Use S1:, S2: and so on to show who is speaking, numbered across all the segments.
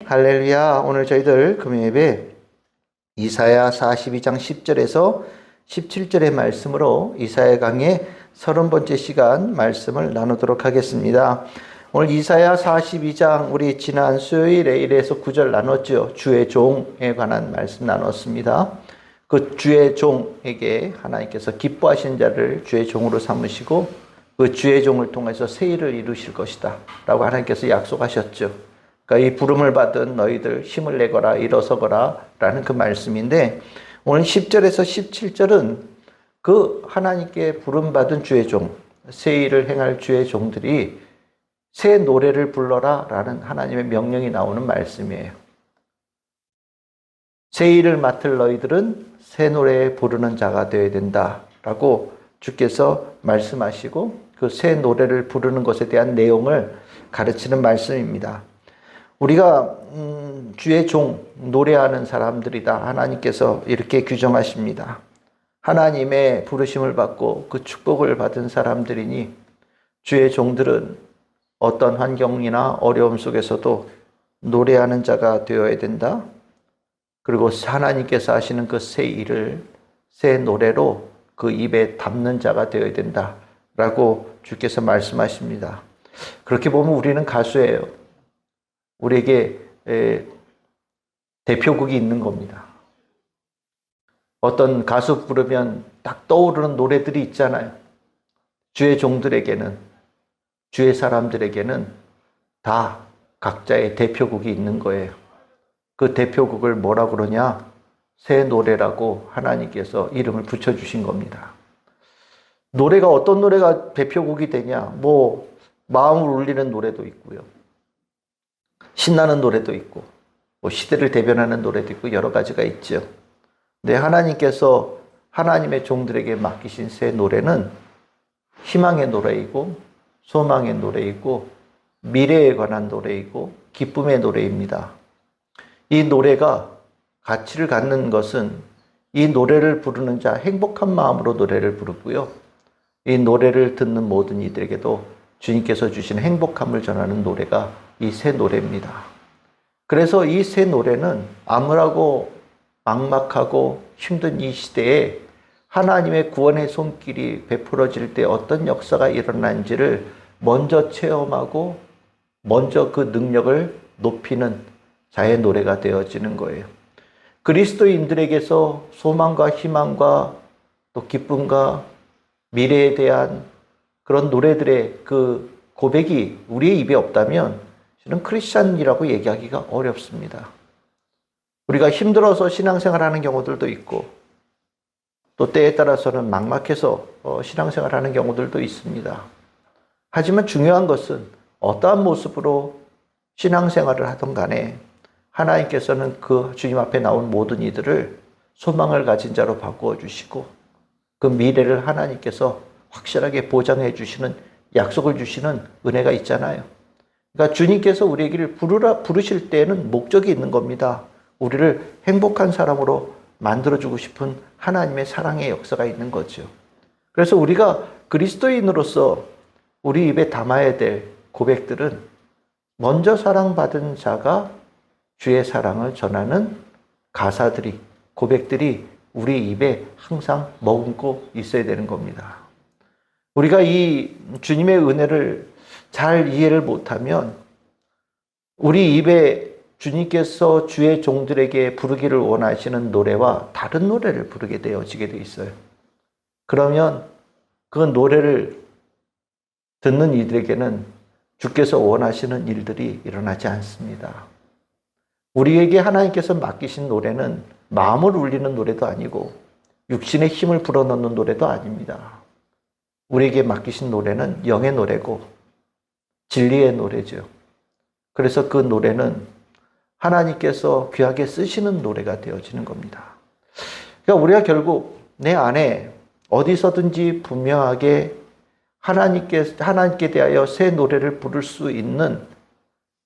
S1: 할렐루야. 오늘 저희들 금요예배 이사야 42장 10절에서 17절의 말씀으로 이사야 강의 30번째 시간 말씀을 나누도록 하겠습니다. 오늘 이사야 42장 우리 지난 수요일에 1에서 9절 나눴죠. 주의 종에 관한 말씀 나눴습니다. 그 주의 종에게 하나님께서 기뻐하신 자를 주의 종으로 삼으시고 그 주의 종을 통해서 새 일을 이루실 것이다 라고 하나님께서 약속하셨죠. 그러니까 이 부름을 받은 너희들 힘을 내거라 일어서거라 라는 그 말씀인데, 오늘 10절에서 17절은 그 하나님께 부름받은 주의 종, 새 일을 행할 주의 종들이 새 노래를 불러라 라는 하나님의 명령이 나오는 말씀이에요. 새 일을 맡을 너희들은 새 노래 부르는 자가 되어야 된다 라고 주께서 말씀하시고, 그 새 노래를 부르는 것에 대한 내용을 가르치는 말씀입니다. 우리가 주의 종, 노래하는 사람들이다. 하나님께서 이렇게 규정하십니다. 하나님의 부르심을 받고 그 축복을 받은 사람들이니 주의 종들은 어떤 환경이나 어려움 속에서도 노래하는 자가 되어야 된다. 그리고 하나님께서 하시는 그 새 일을 새 노래로 그 입에 담는 자가 되어야 된다 라고 주께서 말씀하십니다. 그렇게 보면 우리는 가수예요. 우리에게 대표곡이 있는 겁니다. 어떤 가수 부르면 딱 떠오르는 노래들이 있잖아요. 주의 종들에게는, 주의 사람들에게는 다 각자의 대표곡이 있는 거예요. 그 대표곡을 뭐라 그러냐? 새 노래라고 하나님께서 이름을 붙여주신 겁니다. 노래가 어떤 노래가 대표곡이 되냐? 마음을 울리는 노래도 있고요. 신나는 노래도 있고, 시대를 대변하는 노래도 있고, 여러 가지가 있죠. 근데 하나님께서 하나님의 종들에게 맡기신 새 노래는 희망의 노래이고, 소망의 노래이고, 미래에 관한 노래이고, 기쁨의 노래입니다. 이 노래가 가치를 갖는 것은 이 노래를 부르는 자, 행복한 마음으로 노래를 부르고요. 이 노래를 듣는 모든 이들에게도 주님께서 주신 행복함을 전하는 노래가 이 새 노래입니다. 그래서 이 새 노래는 암울하고 막막하고 힘든 이 시대에 하나님의 구원의 손길이 베풀어질 때 어떤 역사가 일어나는지를 먼저 체험하고 먼저 그 능력을 높이는 자의 노래가 되어지는 거예요. 그리스도인들에게서 소망과 희망과 또 기쁨과 미래에 대한 그런 노래들의 그 고백이 우리의 입에 없다면 저는 크리스찬이라고 얘기하기가 어렵습니다. 우리가 힘들어서 신앙생활하는 경우들도 있고, 또 때에 따라서는 막막해서 신앙생활하는 경우들도 있습니다. 하지만 중요한 것은 어떠한 모습으로 신앙생활을 하든 간에 하나님께서는 그 주님 앞에 나온 모든 이들을 소망을 가진 자로 바꾸어 주시고, 그 미래를 하나님께서 확실하게 보장해 주시는, 약속을 주시는 은혜가 있잖아요. 그러니까 주님께서 우리에게 부르실 때에는 목적이 있는 겁니다. 우리를 행복한 사람으로 만들어주고 싶은 하나님의 사랑의 역사가 있는 거죠. 그래서 우리가 그리스도인으로서 우리 입에 담아야 될 고백들은 먼저 사랑받은 자가 주의 사랑을 전하는 가사들이, 고백들이 우리 입에 항상 머금고 있어야 되는 겁니다. 우리가 이 주님의 은혜를 잘 이해를 못하면 우리 입에 주님께서 주의 종들에게 부르기를 원하시는 노래와 다른 노래를 부르게 되어지게 돼 있어요. 그러면 그 노래를 듣는 이들에게는 주께서 원하시는 일들이 일어나지 않습니다. 우리에게 하나님께서 맡기신 노래는 마음을 울리는 노래도 아니고 육신의 힘을 불어넣는 노래도 아닙니다. 우리에게 맡기신 노래는 영의 노래고 진리의 노래죠. 그래서 그 노래는 하나님께서 귀하게 쓰시는 노래가 되어지는 겁니다. 그러니까 우리가 결국 내 안에 어디서든지 분명하게 하나님께 대하여 새 노래를 부를 수 있는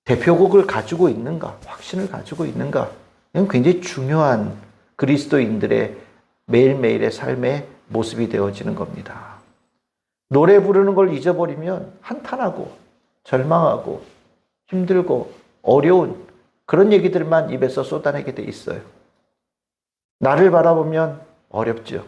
S1: 대표곡을 가지고 있는가, 확신을 가지고 있는가, 이건 굉장히 중요한 그리스도인들의 매일매일의 삶의 모습이 되어지는 겁니다. 노래 부르는 걸 잊어버리면 한탄하고 절망하고 힘들고 어려운 그런 얘기들만 입에서 쏟아내게 돼 있어요. 나를 바라보면 어렵죠.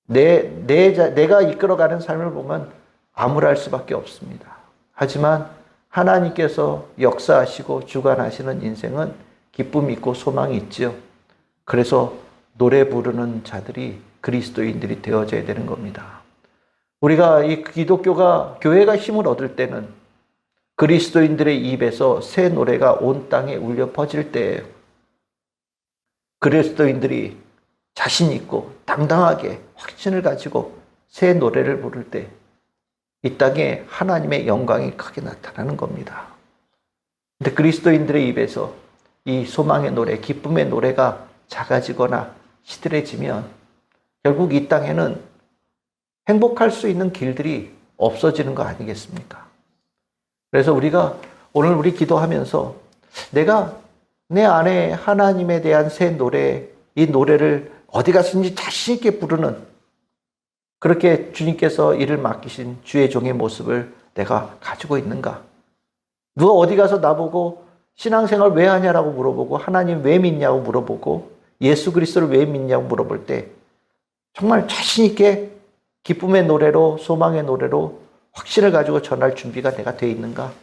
S1: 내가 이끌어가는 삶을 보면 암울할 수밖에 없습니다. 하지만 하나님께서 역사하시고 주관하시는 인생은 기쁨이 있고 소망이 있지요. 그래서 노래 부르는 자들이 그리스도인들이 되어져야 되는 겁니다. 우리가 이 기독교가, 교회가 힘을 얻을 때는 그리스도인들의 입에서 새 노래가 온 땅에 울려 퍼질 때예요. 그리스도인들이 자신 있고 당당하게 확신을 가지고 새 노래를 부를 때 이 땅에 하나님의 영광이 크게 나타나는 겁니다. 근데 그리스도인들의 입에서 이 소망의 노래, 기쁨의 노래가 작아지거나 시들해지면 결국 이 땅에는 행복할 수 있는 길들이 없어지는 거 아니겠습니까? 그래서 우리가 오늘 우리 기도하면서 내가 내 안에 하나님에 대한 새 노래, 이 노래를 어디 가서든지 자신 있게 부르는, 그렇게 주님께서 일을 맡기신 주의 종의 모습을 내가 가지고 있는가? 누가 어디 가서 나보고 신앙생활 왜 하냐라고 물어보고 하나님 왜 믿냐고 물어보고 예수 그리스도를 왜 믿냐고 물어볼 때 정말 자신 있게 기쁨의 노래로, 소망의 노래로 확신을 가지고 전할 준비가 내가 되어 있는가?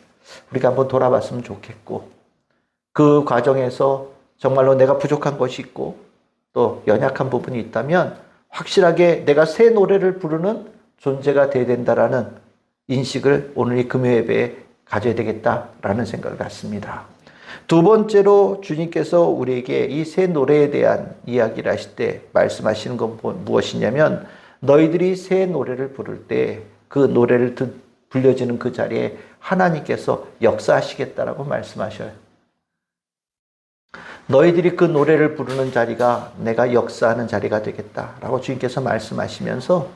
S1: 우리가 한번 돌아봤으면 좋겠고, 그 과정에서 정말로 내가 부족한 것이 있고 또 연약한 부분이 있다면 확실하게 내가 새 노래를 부르는 존재가 되어야 된다라는 인식을 오늘 이 금요 예배에 가져야 되겠다라는 생각을 갖습니다. 두 번째로 주님께서 우리에게 이 새 노래에 대한 이야기를 하실 때 말씀하시는 건 무엇이냐면, 너희들이 새 노래를 부를 때 그 노래를 불려지는 그 자리에 하나님께서 역사하시겠다라고 말씀하셔요. 너희들이 그 노래를 부르는 자리가 내가 역사하는 자리가 되겠다라고 주님께서 말씀하시면서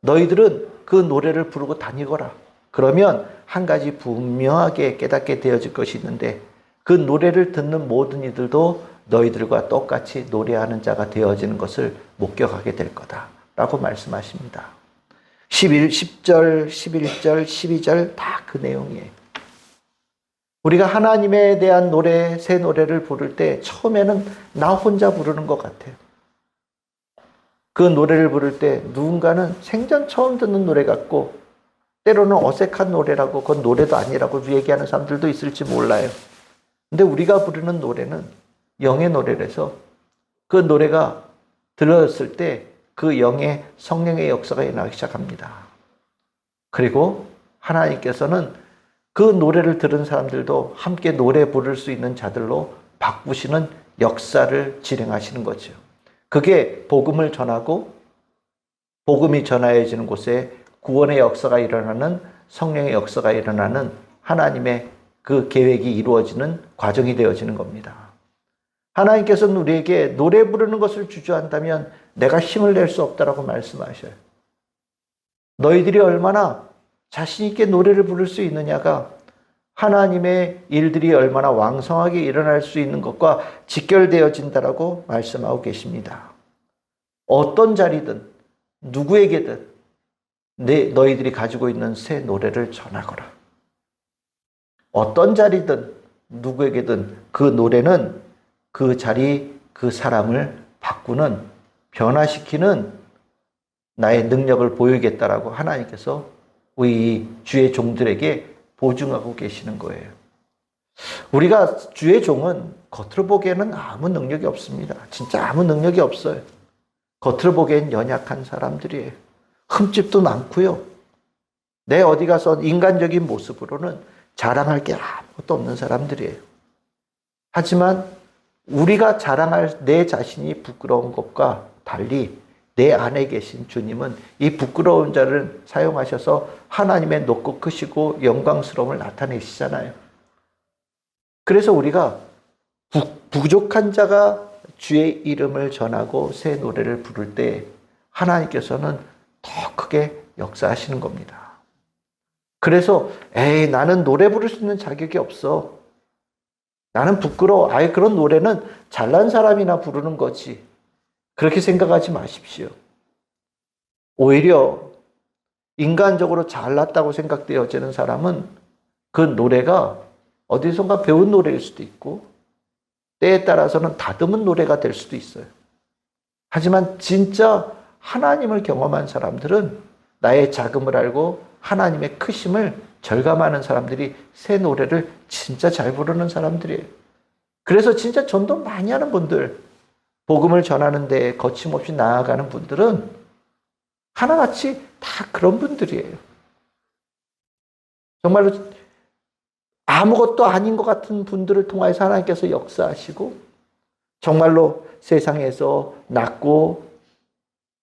S1: 너희들은 그 노래를 부르고 다니거라. 그러면 한 가지 분명하게 깨닫게 되어질 것이 있는데, 그 노래를 듣는 모든 이들도 너희들과 똑같이 노래하는 자가 되어지는 것을 목격하게 될 거다라고 말씀하십니다. 10절, 11절, 12절 다 그 내용이에요. 우리가 하나님에 대한 노래, 새 노래를 부를 때 처음에는 나 혼자 부르는 것 같아요. 그 노래를 부를 때 누군가는 생전 처음 듣는 노래 같고 때로는 어색한 노래라고, 그건 노래도 아니라고 얘기하는 사람들도 있을지 몰라요. 근데 우리가 부르는 노래는 영의 노래라서 그 노래가 들었을 때 그 영의 성령의 역사가 일어나기 시작합니다. 그리고 하나님께서는 그 노래를 들은 사람들도 함께 노래 부를 수 있는 자들로 바꾸시는 역사를 진행하시는 거죠. 그게 복음을 전하고 복음이 전하여지는 곳에 구원의 역사가 일어나는, 성령의 역사가 일어나는 하나님의 그 계획이 이루어지는 과정이 되어지는 겁니다. 하나님께서는 우리에게 노래 부르는 것을 주저한다면 내가 힘을 낼 수 없다라고 말씀하셔요. 너희들이 얼마나 자신 있게 노래를 부를 수 있느냐가 하나님의 일들이 얼마나 왕성하게 일어날 수 있는 것과 직결되어진다라고 말씀하고 계십니다. 어떤 자리든 누구에게든 너희들이 가지고 있는 새 노래를 전하거라. 어떤 자리든 누구에게든 그 노래는 그 자리, 그 사람을 바꾸는, 변화시키는 나의 능력을 보이겠다라고 하나님께서 우리 주의 종들에게 보증하고 계시는 거예요. 우리가 주의 종은 겉으로 보기에는 아무 능력이 없습니다. 진짜 아무 능력이 없어요. 겉으로 보기엔 연약한 사람들이에요. 흠집도 많고요. 내 어디 가서 인간적인 모습으로는 자랑할 게 아무것도 없는 사람들이에요. 하지만 우리가 자랑할 내 자신이 부끄러운 것과 달리 내 안에 계신 주님은 이 부끄러운 자를 사용하셔서 하나님의 높고 크시고 영광스러움을 나타내시잖아요. 그래서 우리가 부족한 자가 주의 이름을 전하고 새 노래를 부를 때 하나님께서는 더 크게 역사하시는 겁니다. 그래서 나는 노래 부를 수 있는 자격이 없어. 나는 부끄러워. 그런 노래는 잘난 사람이나 부르는 거지. 그렇게 생각하지 마십시오. 오히려 인간적으로 잘났다고 생각되어지는 사람은 그 노래가 어디선가 배운 노래일 수도 있고 때에 따라서는 다듬은 노래가 될 수도 있어요. 하지만 진짜 하나님을 경험한 사람들은 나의 작음을 알고 하나님의 크심을 절감하는 사람들이 새 노래를 진짜 잘 부르는 사람들이에요. 그래서 진짜 전도 많이 하는 분들, 복음을 전하는 데 거침없이 나아가는 분들은 하나같이 다 그런 분들이에요. 정말로 아무것도 아닌 것 같은 분들을 통해서 하나님께서 역사하시고 정말로 세상에서 낮고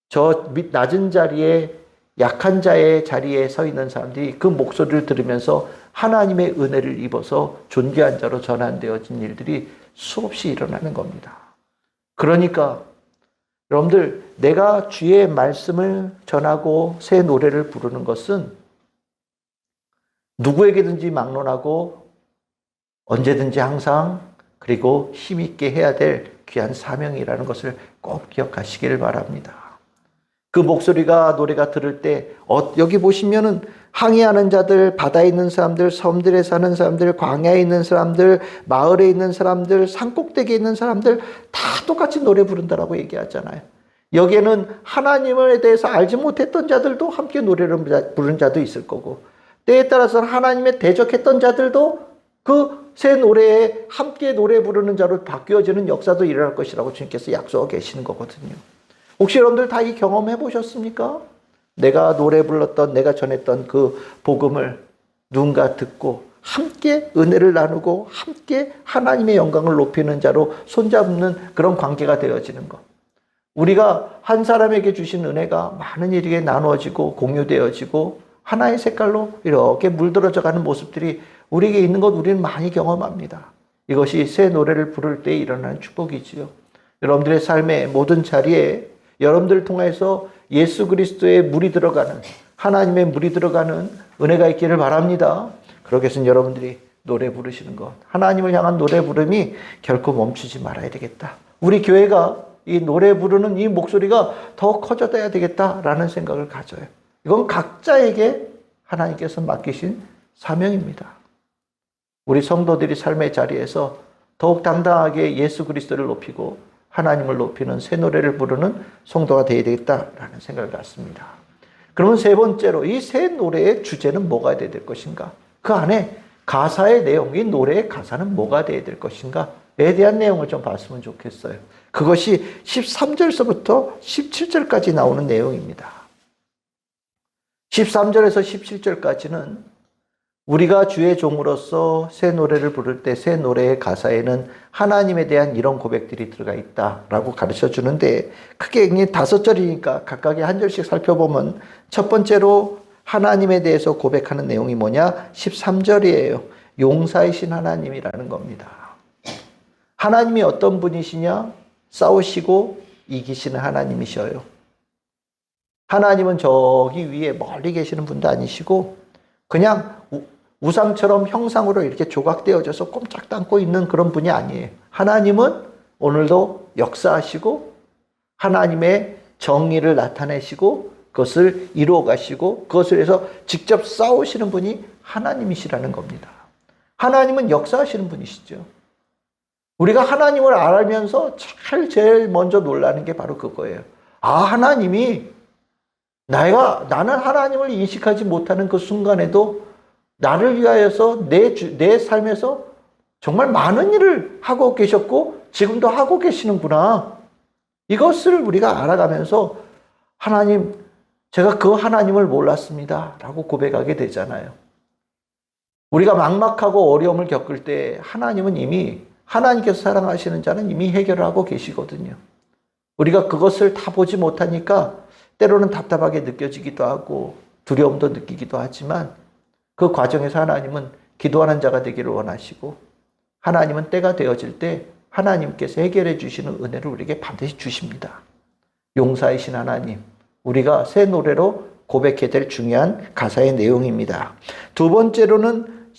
S1: 저 낮은 자리에 약한 자의 자리에 서 있는 사람들이 그 목소리를 들으면서 하나님의 은혜를 입어서 존귀한 자로 전환되어진 일들이 수없이 일어나는 겁니다. 그러니까 여러분들, 내가 주의 말씀을 전하고 새 노래를 부르는 것은 누구에게든지 막론하고 언제든지 항상 그리고 힘있게 해야 될 귀한 사명이라는 것을 꼭 기억하시기를 바랍니다. 그 목소리가 노래가 들을 때 여기 보시면은 항해하는 자들, 바다에 있는 사람들, 섬들에 사는 사람들, 광야에 있는 사람들, 마을에 있는 사람들, 산꼭대기에 있는 사람들 다 똑같이 노래 부른다라고 얘기하잖아요. 여기에는 하나님에 대해서 알지 못했던 자들도 함께 노래를 부르는 자도 있을 거고 때에 따라서는 하나님에 대적했던 자들도 그 새 노래에 함께 노래 부르는 자로 바뀌어지는 역사도 일어날 것이라고 주님께서 약속하고 계시는 거거든요. 혹시 여러분들 다 이 경험해 보셨습니까? 내가 노래 불렀던, 내가 전했던 그 복음을 누군가 듣고 함께 은혜를 나누고 함께 하나님의 영광을 높이는 자로 손잡는 그런 관계가 되어지는 것. 우리가 한 사람에게 주신 은혜가 많은 이에게 나누어지고 공유되어지고 하나의 색깔로 이렇게 물들어져 가는 모습들이 우리에게 있는 것 우리는 많이 경험합니다. 이것이 새 노래를 부를 때 일어나는 축복이지요. 여러분들의 삶의 모든 자리에 여러분들을 통해서 예수 그리스도의 물이 들어가는, 하나님의 물이 들어가는 은혜가 있기를 바랍니다. 그러기 위해서는 여러분들이 노래 부르시는 것, 하나님을 향한 노래 부름이 결코 멈추지 말아야 되겠다. 우리 교회가 이 노래 부르는 이 목소리가 더 커져야 되겠다라는 생각을 가져요. 이건 각자에게 하나님께서 맡기신 사명입니다. 우리 성도들이 삶의 자리에서 더욱 당당하게 예수 그리스도를 높이고 하나님을 높이는 새 노래를 부르는 성도가 되어야 되겠다라는 생각을 갖습니다. 그러면 세 번째로 이 새 노래의 주제는 뭐가 되어야 될 것인가? 그 안에 가사의 내용이 노래의 가사는 뭐가 되어야 될 것인가에 대한 내용을 좀 봤으면 좋겠어요. 그것이 13절서부터 17절까지 나오는 내용입니다. 13절에서 17절까지는 우리가 주의 종으로서 새 노래를 부를 때 새 노래의 가사에는 하나님에 대한 이런 고백들이 들어가 있다라고 가르쳐 주는데 크게 5절이니까 각각의 한 절씩 살펴보면 첫 번째로 하나님에 대해서 고백하는 내용이 뭐냐? 13절이에요. 용사이신 하나님이라는 겁니다. 하나님이 어떤 분이시냐? 싸우시고 이기시는 하나님이셔요. 하나님은 저기 위에 멀리 계시는 분도 아니시고 그냥 우상처럼 형상으로 이렇게 조각되어져서 꼼짝도 않고 있는 그런 분이 아니에요. 하나님은 오늘도 역사하시고 하나님의 정의를 나타내시고 그것을 이루어 가시고 그것을 해서 직접 싸우시는 분이 하나님이시라는 겁니다. 하나님은 역사하시는 분이시죠. 우리가 하나님을 알면서 제일 먼저 놀라는 게 바로 그거예요. 아, 하나님이 나는 하나님을 인식하지 못하는 그 순간에도 나를 위하여서 내 삶에서 정말 많은 일을 하고 계셨고 지금도 하고 계시는구나. 이것을 우리가 알아가면서 하나님, 제가 그 하나님을 몰랐습니다 라고 고백하게 되잖아요. 우리가 막막하고 어려움을 겪을 때 하나님은 이미 하나님께서 사랑하시는 자는 이미 해결을 하고 계시거든요. 우리가 그것을 다 보지 못하니까 때로는 답답하게 느껴지기도 하고 두려움도 느끼기도 하지만 그 과정에서 하나님은 기도하는 자가 되기를 원하시고 하나님은 때가 되어질 때 하나님께서 해결해 주시는 은혜를 우리에게 반드시 주십니다. 용사이신 하나님, 우리가 새 노래로 고백해야 될 중요한 가사의 내용입니다. 두 번째로는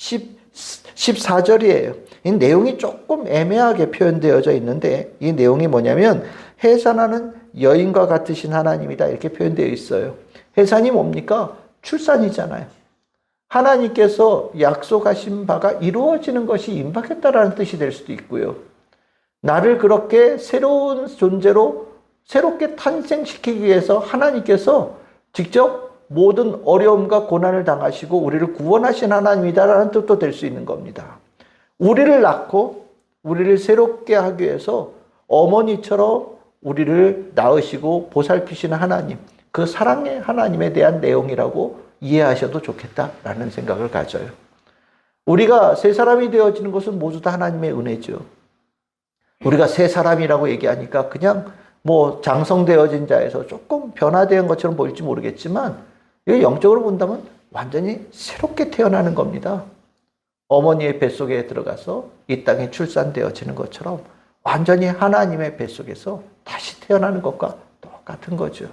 S1: 14절이에요. 이 내용이 조금 애매하게 표현되어져 있는데 이 내용이 뭐냐면 해산하는 여인과 같으신 하나님이다 이렇게 표현되어 있어요. 해산이 뭡니까? 출산이잖아요. 하나님께서 약속하신 바가 이루어지는 것이 임박했다라는 뜻이 될 수도 있고요. 나를 그렇게 새로운 존재로 새롭게 탄생시키기 위해서 하나님께서 직접 모든 어려움과 고난을 당하시고 우리를 구원하신 하나님이다라는 뜻도 될 수 있는 겁니다. 우리를 낳고 우리를 새롭게 하기 위해서 어머니처럼 우리를 낳으시고 보살피시는 하나님, 그 사랑의 하나님에 대한 내용이라고 이해하셔도 좋겠다라는 생각을 가져요. 우리가 새 사람이 되어지는 것은 모두 다 하나님의 은혜죠. 우리가 새 사람이라고 얘기하니까 그냥 뭐 장성되어진 자에서 조금 변화된 것처럼 보일지 모르겠지만 이거 영적으로 본다면 완전히 새롭게 태어나는 겁니다. 어머니의 뱃속에 들어가서 이 땅에 출산되어지는 것처럼 완전히 하나님의 뱃속에서 다시 태어나는 것과 똑같은 거죠.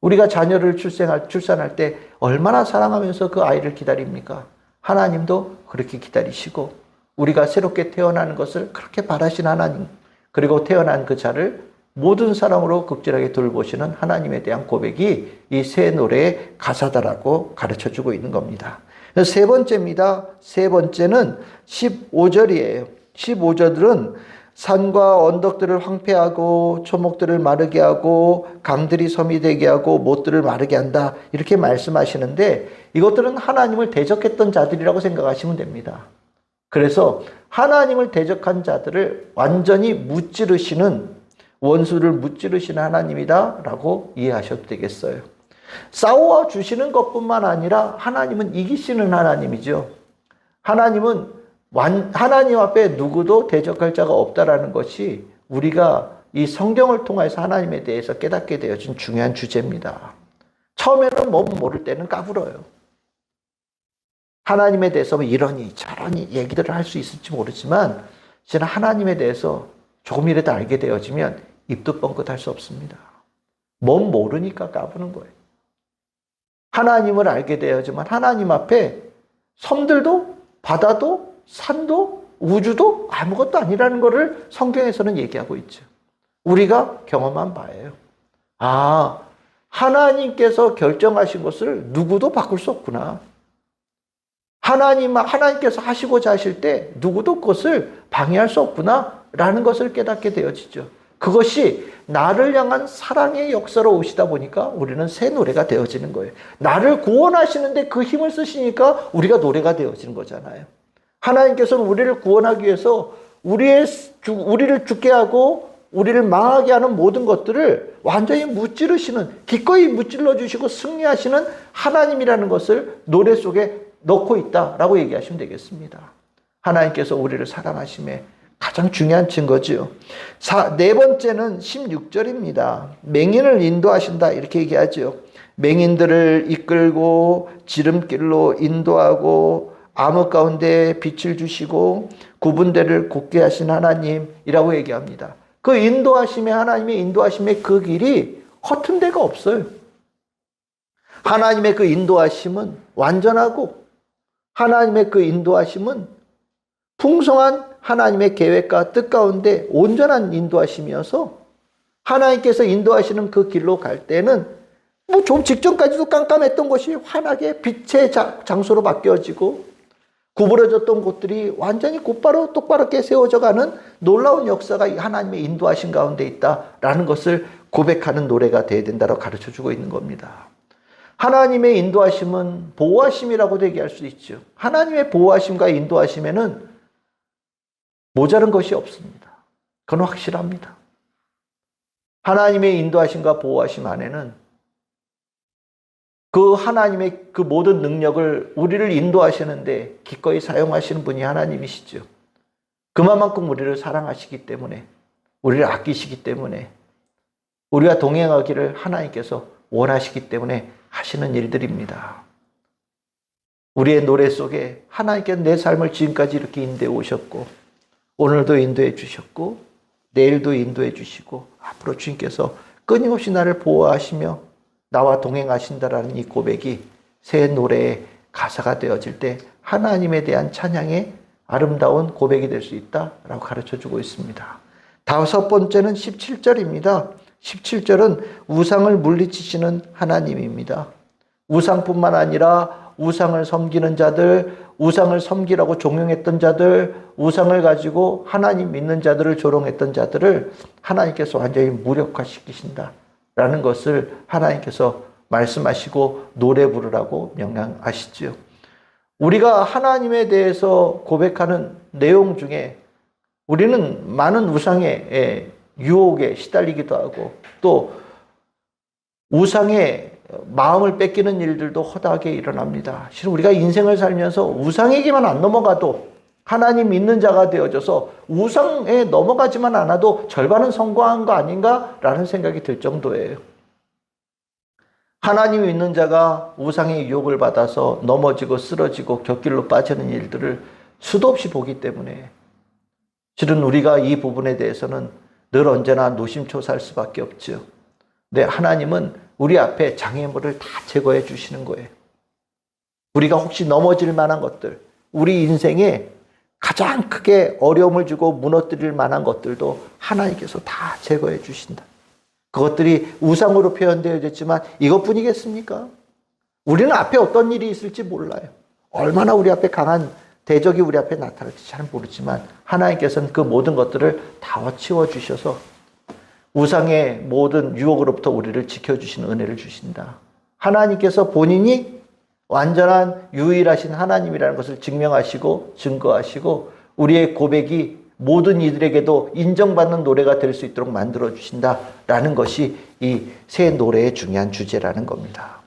S1: 우리가 자녀를 출산할 때 얼마나 사랑하면서 그 아이를 기다립니까? 하나님도 그렇게 기다리시고 우리가 새롭게 태어나는 것을 그렇게 바라신 하나님, 그리고 태어난 그 자를 모든 사랑으로 극진하게 돌보시는 하나님에 대한 고백이 이 새 노래의 가사다라고 가르쳐주고 있는 겁니다. 세 번째입니다. 세 번째는 15절이에요. 15절들은 산과 언덕들을 황폐하고 초목들을 마르게 하고 강들이 섬이 되게 하고 못들을 마르게 한다. 이렇게 말씀하시는데 이것들은 하나님을 대적했던 자들이라고 생각하시면 됩니다. 그래서 하나님을 대적한 자들을 완전히 무찌르시는, 원수를 무찌르시는 하나님이다라고 이해하셔도 되겠어요. 싸워 주시는 것뿐만 아니라 하나님은 이기시는 하나님이죠. 하나님 앞에 누구도 대적할 자가 없다라는 것이 우리가 이 성경을 통해서 하나님에 대해서 깨닫게 되어진 중요한 주제입니다. 처음에는 뭐 모를 때는 까불어요. 하나님에 대해서 뭐 이러니 저러니 얘기들을 할 수 있을지 모르지만 저는 하나님에 대해서 조금이라도 알게 되어지면 입도 뻥끗할 수 없습니다. 뭔 모르니까 까부는 거예요. 하나님을 알게 되어지만 하나님 앞에 섬들도 바다도 산도 우주도 아무것도 아니라는 것을 성경에서는 얘기하고 있죠. 우리가 경험한 바예요. 아, 하나님께서 결정하신 것을 누구도 바꿀 수 없구나. 하나님께서 하시고자 하실 때 누구도 그것을 방해할 수 없구나 라는 것을 깨닫게 되어지죠. 그것이 나를 향한 사랑의 역사로 오시다 보니까 우리는 새 노래가 되어지는 거예요. 나를 구원하시는데 그 힘을 쓰시니까 우리가 노래가 되어지는 거잖아요. 하나님께서는 우리를 구원하기 위해서 우리를 죽게 하고 우리를 망하게 하는 모든 것들을 완전히 무찌르시는, 기꺼이 무찔러 주시고 승리하시는 하나님이라는 것을 노래 속에 넣고 있다라고 얘기하시면 되겠습니다. 하나님께서 우리를 사랑하심에 가장 중요한 증거지요. 네 번째는 16절입니다. 맹인을 인도하신다 이렇게 얘기하죠. 맹인들을 이끌고 지름길로 인도하고 암흑 가운데 빛을 주시고 구분대를 곧게 하신 하나님이라고 얘기합니다. 그 인도하심의 하나님의 인도하심의 그 길이 허튼 데가 없어요. 하나님의 그 인도하심은 완전하고 하나님의 그 인도하심은 풍성한 하나님의 계획과 뜻 가운데 온전한 인도하심이어서 하나님께서 인도하시는 그 길로 갈 때는 뭐 좀 직전까지도 깜깜했던 것이 환하게 빛의 장소로 바뀌어지고 구부러졌던 곳들이 완전히 곧바로 똑바르게 세워져 가는 놀라운 역사가 하나님의 인도하심 가운데 있다라는 것을 고백하는 노래가 되어야 된다고 가르쳐주고 있는 겁니다. 하나님의 인도하심은 보호하심이라고도 얘기할 수 있죠. 하나님의 보호하심과 인도하심에는 모자른 것이 없습니다. 그건 확실합니다. 하나님의 인도하심과 보호하심 안에는 그 하나님의 그 모든 능력을 우리를 인도하시는데 기꺼이 사용하시는 분이 하나님이시죠. 그만큼 우리를 사랑하시기 때문에, 우리를 아끼시기 때문에, 우리가 동행하기를 하나님께서 원하시기 때문에 하시는 일들입니다. 우리의 노래 속에 하나님께서 내 삶을 지금까지 이렇게 인도해 오셨고 오늘도 인도해 주셨고 내일도 인도해 주시고 앞으로 주님께서 끊임없이 나를 보호하시며 나와 동행하신다라는 이 고백이 새 노래의 가사가 되어질 때 하나님에 대한 찬양의 아름다운 고백이 될 수 있다라고 가르쳐주고 있습니다. 다섯 번째는 17절입니다. 17절은 우상을 물리치시는 하나님입니다. 우상뿐만 아니라 우상을 섬기는 자들, 우상을 섬기라고 종용했던 자들, 우상을 가지고 하나님 믿는 자들을 조롱했던 자들을 하나님께서 완전히 무력화시키신다라는 것을 하나님께서 말씀하시고 노래 부르라고 명령하시지요. 우리가 하나님에 대해서 고백하는 내용 중에 우리는 많은 우상의 유혹에 시달리기도 하고 또 우상의 마음을 뺏기는 일들도 허다하게 일어납니다. 실은 우리가 인생을 살면서 우상에게만 안 넘어가도 하나님 믿는 자가 되어져서 우상에 넘어가지만 않아도 절반은 성공한 거 아닌가라는 생각이 들 정도예요. 하나님 믿는 자가 우상의 유혹을 받아서 넘어지고 쓰러지고 곁길로 빠지는 일들을 수도 없이 보기 때문에 실은 우리가 이 부분에 대해서는 늘 언제나 노심초사할 수밖에 없죠. 근데 하나님은 우리 앞에 장애물을 다 제거해 주시는 거예요. 우리가 혹시 넘어질 만한 것들, 우리 인생에 가장 크게 어려움을 주고 무너뜨릴 만한 것들도 하나님께서 다 제거해 주신다. 그것들이 우상으로 표현되어졌지만 이것뿐이겠습니까? 우리는 앞에 어떤 일이 있을지 몰라요. 얼마나 우리 앞에 강한 대적이 우리 앞에 나타날지 잘 모르지만 하나님께서는 그 모든 것들을 다 치워주셔서 우상의 모든 유혹으로부터 우리를 지켜주시는 은혜를 주신다. 하나님께서 본인이 완전한 유일하신 하나님이라는 것을 증명하시고 증거하시고 우리의 고백이 모든 이들에게도 인정받는 노래가 될 수 있도록 만들어주신다라는 것이 이 새 노래의 중요한 주제라는 겁니다.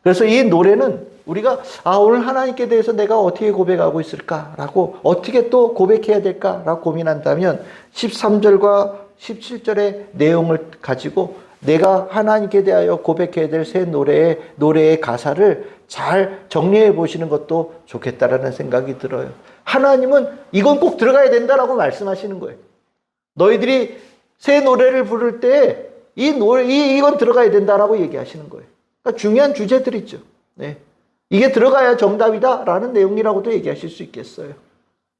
S1: 그래서 이 노래는 우리가 오늘 하나님께 대해서 내가 어떻게 고백하고 있을까라고 어떻게 또 고백해야 될까라고 고민한다면 13절과 17절의 내용을 가지고 내가 하나님께 대하여 고백해야 될 새 노래의 가사를 잘 정리해 보시는 것도 좋겠다라는 생각이 들어요. 하나님은 이건 꼭 들어가야 된다라고 말씀하시는 거예요. 너희들이 새 노래를 부를 때 이건 들어가야 된다라고 얘기하시는 거예요. 그러니까 중요한 주제들이죠. 네. 이게 들어가야 정답이다라는 내용이라고도 얘기하실 수 있겠어요.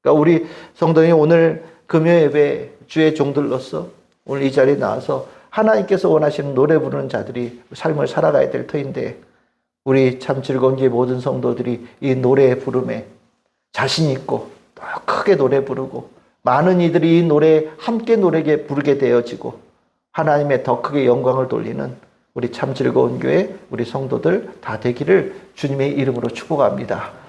S1: 그러니까 우리 성도님 오늘 금요 예배 주의 종들로서 오늘 이 자리에 나와서 하나님께서 원하시는 노래 부르는 자들이 삶을 살아가야 될 터인데 우리 참 즐거운 게 모든 성도들이 이 노래의 부름에 자신 있고 더 크게 노래 부르고 많은 이들이 이 노래에 함께 부르게 되어지고 하나님의 더 크게 영광을 돌리는 우리 참 즐거운 교회 우리 성도들 다 되기를 주님의 이름으로 축복합니다.